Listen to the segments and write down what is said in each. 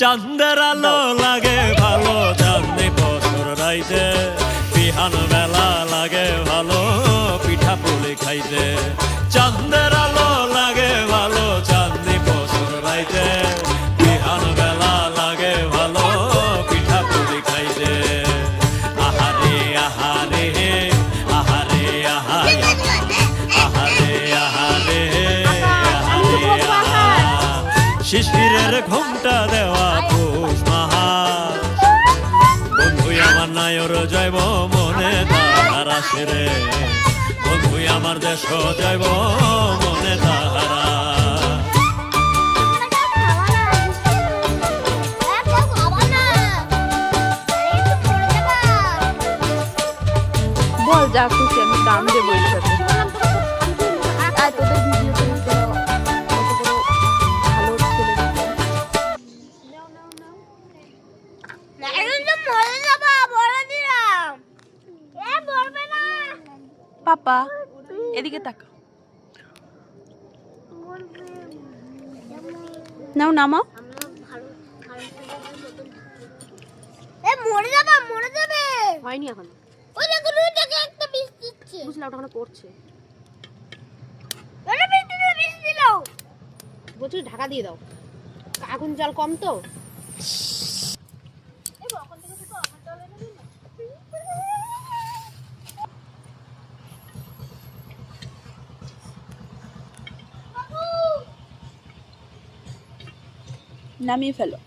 চাঁদের আলো লাগে ভালো চাঁদনি বছর রাইতে, বিহান বেলা লাগে ভালো পিঠা পুলি খাইতে। চাঁদের আলো লাগে ভালো চাঁদনি বছর রাইতে, বিহান বেলা লাগে ভালো পিঠা পুলি খাইতে। আহারে আহারে আহারে আহারে আহারে আহারে আহারে শিশিরের ঘোমটা দেওয়া পৌষ মাস, বন্ধু আমার নায়র জৈব মনে তাহার আসে রে, বন্ধু আমার দেশ জৈব মনে তাহারা। বল যা খুশি আমি দাম দেবো এর সাথে। তোদের ভিডিও পাপা এদিকে তাকা, নাও নামাও। মরে যাবে হয়নি এখন, ওই দেখো দুইটাকে একটা বিষ দিচ্ছে, বুঝলা ওটা ওখানে পড়ছে, ওটা বিষ দিলো। বলছি ঢাকা দিয়ে দাও, আগুন জল কম তো। নামিয়ে ফেলো।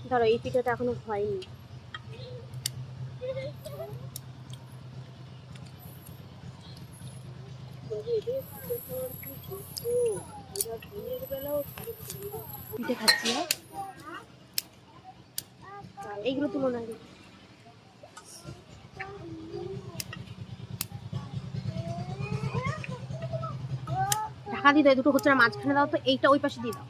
ধরো এই পিঠাটা এখনো হয়নি, পিঠে খাচ্ছি। এইগুলো তুলো না, ঢাকা দিয়ে দাও, দুটো হচ্ছে না মাঝখানে দাও তো, এইটা ওই পাশে দিয়ে দাও।